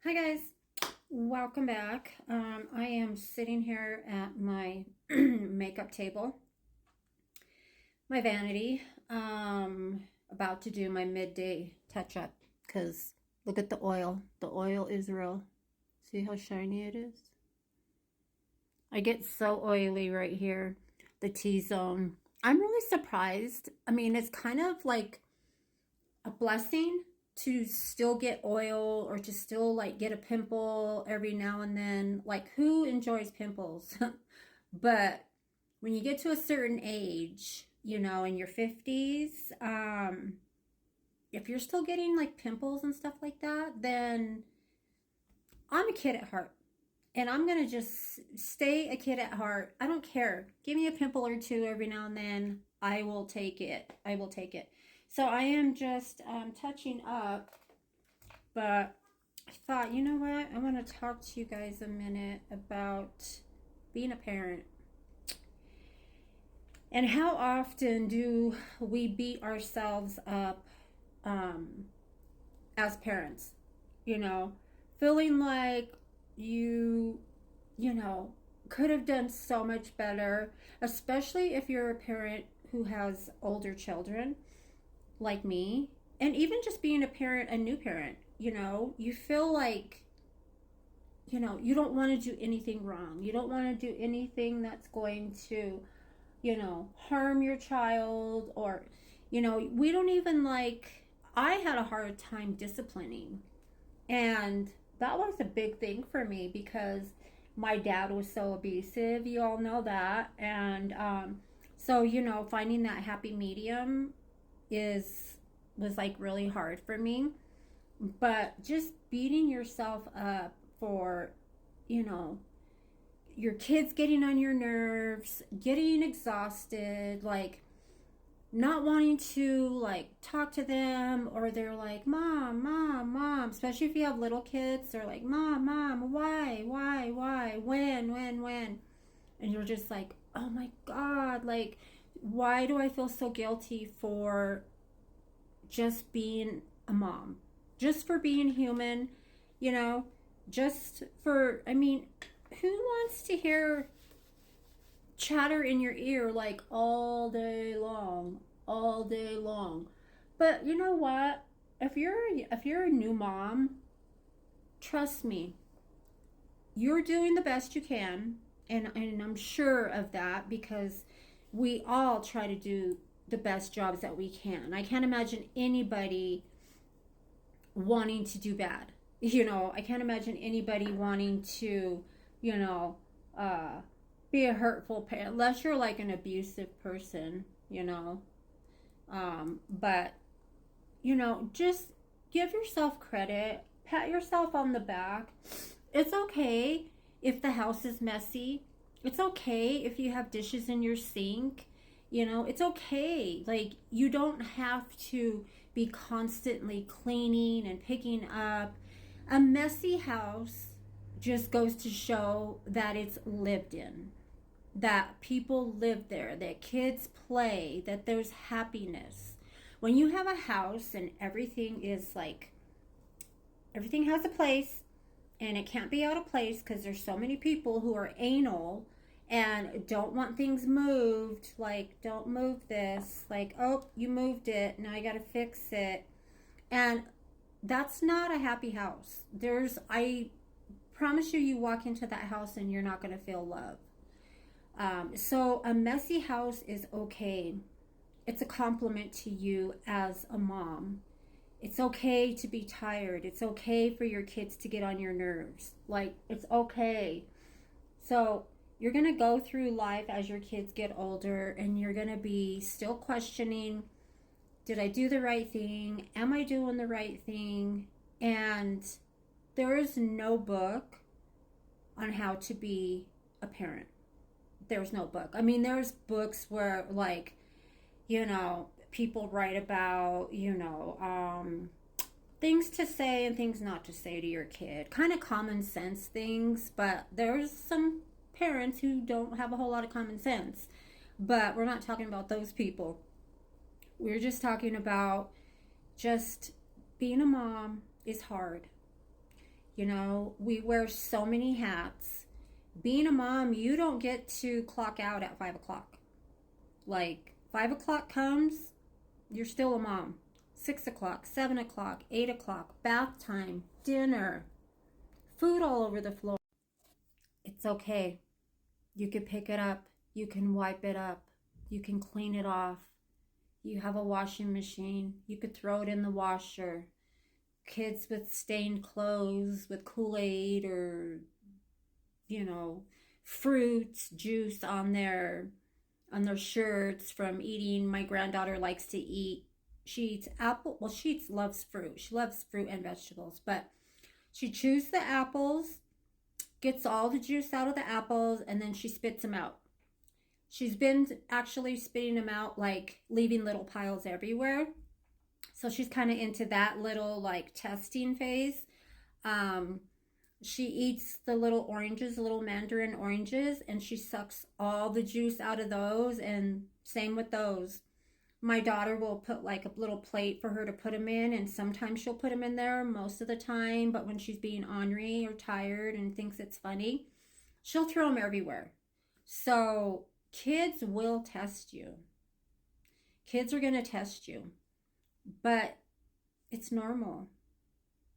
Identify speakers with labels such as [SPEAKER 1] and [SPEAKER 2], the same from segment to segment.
[SPEAKER 1] Hi guys, welcome back. I am sitting here at my makeup table, my vanity, about to do my midday touch up because look at the oil. The oil is real. See how shiny it is? I get so oily right here, the T-zone. I'm really surprised. I mean, it's kind of like a blessing to still get oil or to still like get a pimple every now and then. Like, who enjoys pimples? But when you get to a certain age, in your 50s, if you're still getting like pimples and stuff like that, then I'm a kid at heart. And I'm going to just stay a kid at heart. I don't care. Give me a pimple or two every now and then. I will take it. I will take it. So I am just touching up, but I thought, you know what? I want to talk to you guys a minute about being a parent. And how often do we beat ourselves up um, as parents? You know, feeling like you, you know, could have done so much better, especially if you're a parent who has older children like me, and even just being a parent, a new parent, you feel like, you don't want to do anything wrong. You don't want to do anything that's going to, harm your child or, we don't even like, I had a hard time disciplining. And that was a big thing for me because my dad was so abusive. You all know that. And so, finding that happy medium is was like really hard for me. But just beating yourself up for, you know, your kids getting on your nerves, getting exhausted, like not wanting to like talk to them, or they're like, mom, mom, mom, especially if you have little kids, they're like, mom, mom, why, when, and you're just like, oh my god, like, why do I feel so guilty for just being a mom, just for being human, you know, just for, I mean, who wants to hear chatter in your ear like all day long, all day long? But you know what? If you're a new mom, trust me, you're doing the best you can, and I'm sure of that because we all try to do the best jobs that we can. I can't imagine anybody wanting to do bad. I can't imagine anybody wanting to, you know, uh, be a hurtful parent unless you're like an abusive person. But just give yourself credit, pat yourself on the back. It's okay if the house is messy. It's okay if you have dishes in your sink. It's okay. Like, you don't have to be constantly cleaning and picking up. A messy house just goes to show that it's lived in, that people live there, that kids play, that there's happiness. When you have a house and everything is like, everything has a place and it can't be out of place because there's so many people who are anal and don't want things moved, like, don't move this, like, oh, you moved it, now I gotta fix it. And that's not a happy house. I promise you, you walk into that house and you're not gonna feel love. So a messy house is okay. It's a compliment to you as a mom. It's okay to be tired. It's okay for your kids to get on your nerves. Like, it's okay. So you're going to go through life as your kids get older, and you're going to be still questioning, did I do the right thing? Am I doing the right thing? And there is no book on how to be a parent. There's no book. I mean, there's books where, like, people write about, things to say and things not to say to your kid. Kind of common sense things, but there's some parents who don't have a whole lot of common sense. But we're not talking about those people. We're just talking about just being a mom is hard. You know, we wear so many hats. Being a mom, you don't get to clock out at 5 o'clock. Like 5 o'clock comes, you're still a mom. 6 o'clock, 7 o'clock, 8 o'clock, bath time, dinner, food all over the floor. It's okay. You can pick it up. You can wipe it up. You can clean it off. You have a washing machine. You could throw it in the washer. Kids with stained clothes with Kool-Aid or, you know, fruit juice on their shirts from eating. My granddaughter likes to eat. She eats apple. Well, loves fruit. She loves fruit and vegetables, but she chews the apples, gets all the juice out of the apples, and then she spits them out. She's been actually spitting them out, like leaving little piles everywhere. So she's kind of into that little like testing phase. Um, she eats the little oranges, the little mandarin oranges, and she sucks all the juice out of those. And same with those. My daughter will put like a little plate for her to put them in, and sometimes she'll put them in there, most of the time. But when she's being ornery or tired and thinks it's funny, she'll throw them everywhere. So kids will test you. Kids are going to test you, but it's normal.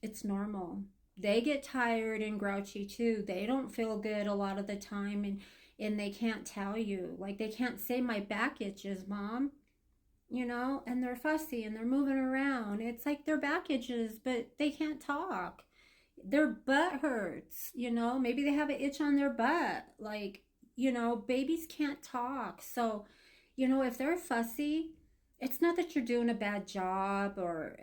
[SPEAKER 1] It's normal. They get tired and grouchy too. They don't feel good a lot of the time, and they can't tell you. Like they can't say my back itches, mom. You know, and they're fussy and they're moving around. It's like their back itches, but they can't talk. Their butt hurts, you know, maybe they have an itch on their butt. Like, you know, babies can't talk. So, you know, if they're fussy, it's not that you're doing a bad job or,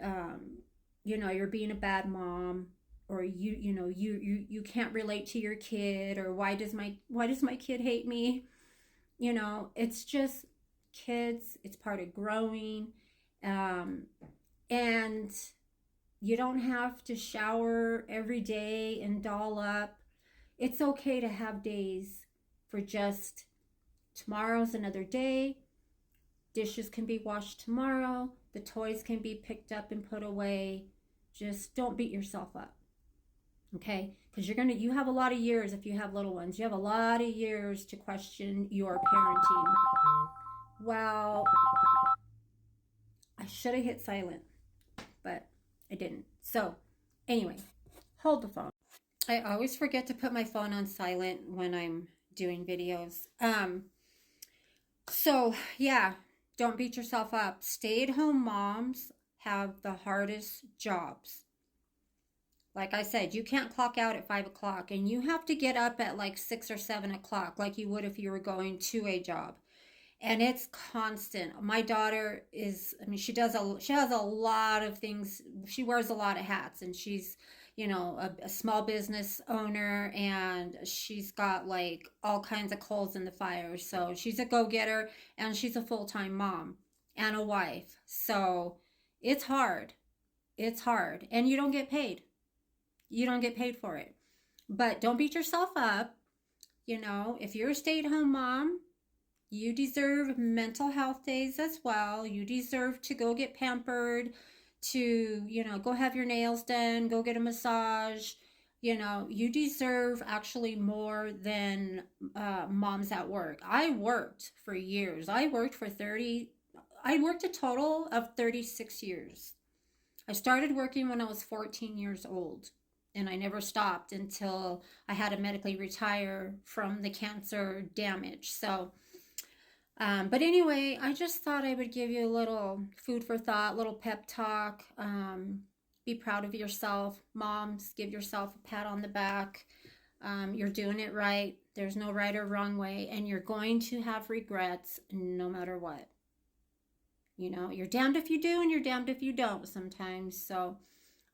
[SPEAKER 1] you know, you're being a bad mom, or you know, you can't relate to your kid, or why does my kid hate me? You know, it's just kids. It's part of growing. Um, and you don't have to shower every day and doll up. It's okay to have days for just tomorrow's another day. Dishes can be washed tomorrow. The toys can be picked up and put away. Just don't beat yourself up. Okay? Because you have a lot of years if you have little ones. You have a lot of years to question your parenting. Well, I should have hit silent, but I didn't. So, anyway, hold the phone. I always forget to put my phone on silent when I'm doing videos. So, yeah, don't beat yourself up. Stay-at-home moms have the hardest jobs. Like I said, you can't clock out at 5 o'clock, and you have to get up at like 6 or 7 o'clock like you would if you were going to a job. And it's constant. My daughter is, I mean, she has a lot of things. She wears a lot of hats, and she's, you know, a small business owner, and she's got like all kinds of coals in the fire. So she's a go-getter, and she's a full-time mom and a wife. So it's hard. It's hard. And you don't get paid. You don't get paid for it. But don't beat yourself up. You know, if you're a stay-at-home mom, you deserve mental health days as well. You deserve to go get pampered, to, you know, go have your nails done, go get a massage. You know, you deserve actually more than moms at work. I worked for years. I worked a total of 36 years. I started working when I was 14 years old, and I never stopped until I had to medically retire from the cancer damage. So, but anyway, I just thought I would give you a little food for thought, little pep talk. Be proud of yourself. Moms, give yourself a pat on the back. You're doing it right. There's no right or wrong way, and you're going to have regrets no matter what. You know, you're damned if you do and you're damned if you don't sometimes. So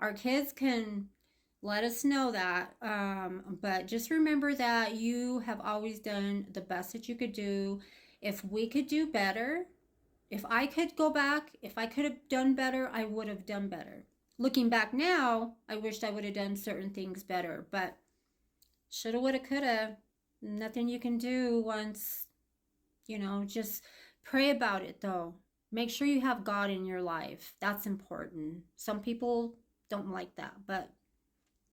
[SPEAKER 1] our kids can let us know that. But just remember that you have always done the best that you could do. If we could do better, if I could go back, if I could have done better, I would have done better. Looking back now, I wished I would have done certain things better, but shoulda, woulda, coulda. Nothing you can do once, you know, just pray about it though. Make sure you have God in your life. That's important. Some people don't like that, but